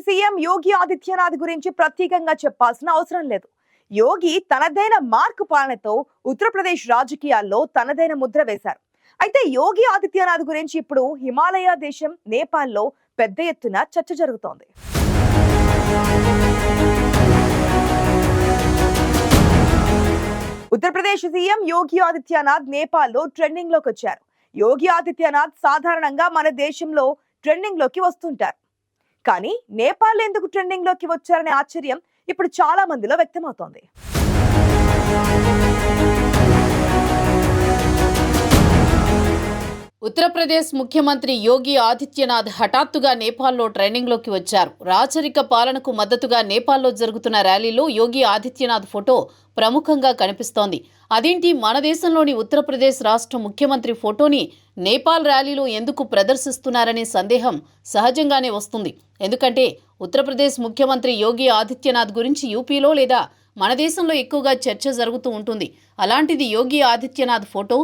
CM Yogi Adityanath గురించి ప్రత్యేకంగా చెప్పాల్సిన అవసరం లేదు. యోగి తనదైన మార్క్ పాలనతో ఉత్తరప్రదేశ్ రాజకీయాల్లో తనదైన ముద్ర వేశారు. అయితే యోగి ఆదిత్యనాథ్ గురించి ఇప్పుడు హిమాలయ దేశం నేపాల్లో పెద్ద ఎత్తున చర్చ జరుగుతోంది. ఉత్తరప్రదేశ్ సీఎం యోగి ఆదిత్యనాథ్ నేపాల్లో ట్రెండింగ్ లోకి వచ్చారు. యోగి ఆదిత్యనాథ్ సాధారణంగా మన దేశంలో ట్రెండింగ్ లోకి వస్తుంటారు. కానీ నేపాల్ ఎందుకు ట్రెండింగ్ లోకి వచ్చారనే ఆశ్చర్యం ఇప్పుడు చాలా మందిలో వ్యక్తమవుతోంది. ఉత్తరప్రదేశ్ ముఖ్యమంత్రి యోగి ఆదిత్యనాథ్ హఠాత్తుగా నేపాల్లో ట్రెండింగ్లోకి వచ్చారు. రాచరిక పాలనకు మద్దతుగా నేపాల్లో జరుగుతున్న ర్యాలీలో యోగి ఆదిత్యనాథ్ ఫోటో ప్రముఖంగా కనిపిస్తోంది. అదేంటి, మన దేశంలోని ఉత్తరప్రదేశ్ రాష్ట్ర ముఖ్యమంత్రి ఫోటోని నేపాల్ ర్యాలీలో ఎందుకు ప్రదర్శిస్తున్నారనే సందేహం సహజంగానే వస్తుంది. ఎందుకంటే ఉత్తరప్రదేశ్ ముఖ్యమంత్రి యోగి ఆదిత్యనాథ్ గురించి యూపీలో లేదా మన దేశంలో ఎక్కువగా చర్చ జరుగుతూ ఉంటుంది. అలాంటిది యోగి ఆదిత్యనాథ్ ఫోటో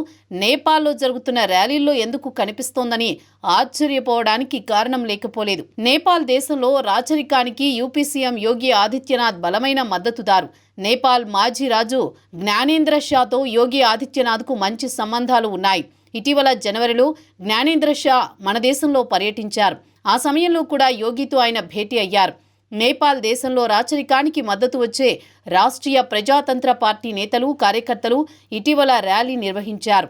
నేపాల్లో జరుగుతున్న ర్యాలీల్లో ఎందుకు కనిపిస్తోందని ఆశ్చర్యపోవడానికి కారణం లేకపోలేదు. నేపాల్ దేశంలో రాచరికానికి యూపీ సీఎం యోగి ఆదిత్యనాథ్ బలమైన మద్దతుదారు. నేపాల్ మాజీ రాజు జ్ఞానేంద్ర షాతో యోగి ఆదిత్యనాథ్కు మంచి సంబంధాలు ఉన్నాయి. ఇటీవల జనవరిలో జ్ఞానేంద్ర షా మన దేశంలో పర్యటించారు. ఆ సమయంలో కూడా యోగితో ఆయన భేటీ అయ్యారు. నేపాల్ దేశంలో రాచరికానికి మద్దతు వచ్చే రాష్ట్రీయ ప్రజాతంత్ర పార్టీ నేతలు, కార్యకర్తలు ఇటీవల ర్యాలీ నిర్వహించారు.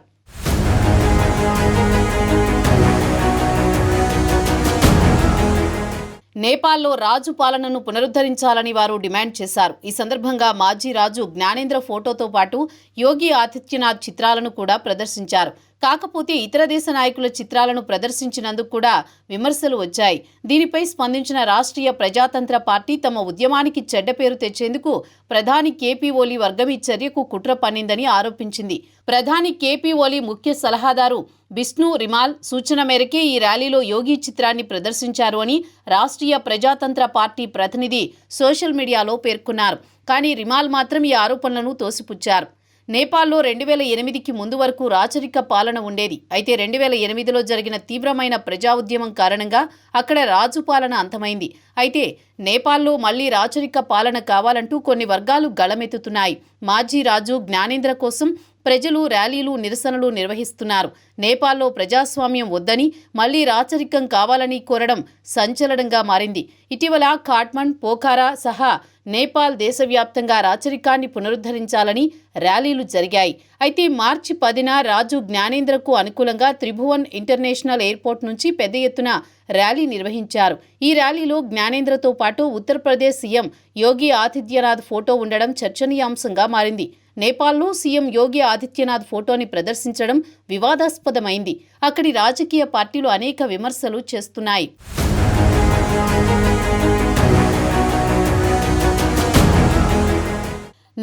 నేపాల్లో రాజు పాలనను పునరుద్ధరించాలని వారు డిమాండ్ చేశారు. ఈ సందర్భంగా మాజీ రాజు జ్ఞానేంద్ర ఫోటోతో పాటు యోగి ఆదిత్యనాథ్ చిత్రాలను కూడా ప్రదర్శించారు. కాకపోతే ఇతర దేశ నాయకుల చిత్రాలను ప్రదర్శించినందుకు కూడా విమర్శలు వచ్చాయి. దీనిపై స్పందించిన రాష్ట్రీయ ప్రజాతంత్ర పార్టీ తమ ఉద్యమానికి చెడ్డ పేరు తెచ్చేందుకు ప్రధాని కేపీ ఓలీ వర్గం ఈ చర్యకు కుట్ర పన్నిందని ఆరోపించింది. ప్రధాని కేపీ ఓలీ ముఖ్య సలహాదారు బిష్ణు రిమాల్ సూచన మేరకే ఈ ర్యాలీలో యోగి చిత్రాన్ని ప్రదర్శించారు అని రాష్ట్రీయ ప్రజాతంత్ర పార్టీ ప్రతినిధి సోషల్ మీడియాలో పేర్కొన్నారు. కానీ రిమాల్ మాత్రం ఈ ఆరోపణలను తోసిపుచ్చారు. నేపాల్లో 2008కి ముందు వరకు రాచరిక పాలన ఉండేది. అయితే 2008లో జరిగిన తీవ్రమైన ప్రజా ఉద్యమం కారణంగా అక్కడ రాజు పాలన అంతమైంది. అయితే నేపాల్లో మళ్లీ రాచరిక పాలన కావాలంటూ కొన్ని వర్గాలు గళమెత్తుతున్నాయి. మాజీ రాజు జ్ఞానేంద్ర కోసం ప్రజలు ర్యాలీలు, నిరసనలు నిర్వహిస్తున్నారు. నేపాల్లో ప్రజాస్వామ్యం వద్దని మళ్లీ రాచరికం కావాలని కోరడం సంచలనంగా మారింది. ఇటీవల ఖాట్మండ్, పోఖారా సహా నేపాల్ దేశవ్యాప్తంగా రాచరికాన్ని పునరుద్ధరించాలని ర్యాలీలు జరిగాయి. అయితే మార్చి 10న రాజు జ్ఞానేంద్రకు అనుకూలంగా త్రిభువన్ ఇంటర్నేషనల్ ఎయిర్పోర్ట్ నుంచి పెద్ద ఎత్తున ర్యాలీ నిర్వహించారు. ఈ ర్యాలీలో జ్ఞానేంద్రతో పాటు ఉత్తరప్రదేశ్ సీఎం యోగి ఆదిత్యనాథ్ ఫోటో ఉండడం చర్చనీయాంశంగా మారింది. నేపాల్లో సీఎం యోగి ఆదిత్యనాథ్ ఫోటోని ప్రదర్శించడం వివాదాస్పదమైంది. అక్కడి రాజకీయ పార్టీలు అనేక విమర్శలు చేస్తున్నాయి.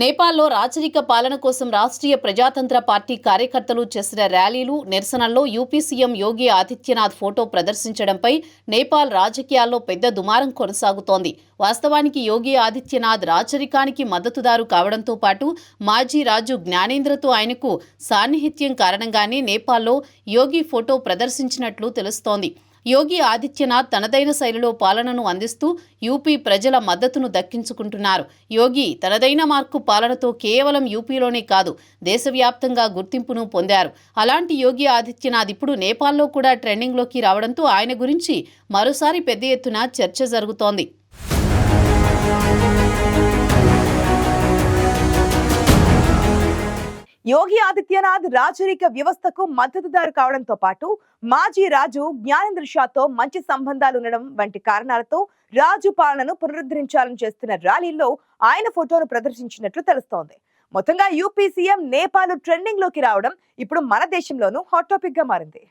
నేపాల్లో రాచరిక పాలన కోసం రాష్ట్రీయ ప్రజాతంత్ర పార్టీ కార్యకర్తలు చేసిన ర్యాలీలు, నిరసనల్లో UP CM Yogi Adityanath photo ప్రదర్శించడంపై Nepal రాజకీయాల్లో పెద్ద దుమారం కొనసాగుతోంది. వాస్తవానికి యోగి ఆదిత్యనాథ్ రాచరికానికి మద్దతుదారు కావడంతో పాటు మాజీ రాజు జ్ఞానేంద్రతో ఆయనకు సాన్నిహిత్యం కారణంగానే నేపాల్లో యోగి ఫోటో ప్రదర్శించినట్లు తెలుస్తోంది. యోగి ఆదిత్యనాథ్ తనదైన శైలిలో పాలనను అందిస్తూ యూపీ ప్రజల మద్దతును దక్కించుకుంటున్నారు. యోగి తనదైన మార్కు పాలనతో కేవలం యూపీలోనే కాదు, దేశవ్యాప్తంగా గుర్తింపును పొందారు. అలాంటి యోగి ఆదిత్యనాథ్ ఇప్పుడు నేపాల్లో కూడా ట్రెండింగ్లోకి రావడంతో ఆయన గురించి మరోసారి పెద్ద ఎత్తున చర్చ జరుగుతోంది. యోగి ఆదిత్యనాథ్ రాచరిక వ్యవస్థకు మద్దతుదారు కావడంతో పాటు మాజీ రాజు జ్ఞానేంద్ర షాతో మంచి సంబంధాలు ఉండడం వంటి కారణాలతో రాజు పాలనను పునరుద్ధరించాలని చేస్తున్న ర్యాలీల్లో ఆయన ఫోటోను ప్రదర్శించినట్లు తెలుస్తోంది. మొత్తంగా యూపీ సీఎం నేపాల్ ట్రెండింగ్ లోకి రావడం ఇప్పుడు మన దేశంలోనూ హాట్ టాపిక్ గా మారింది.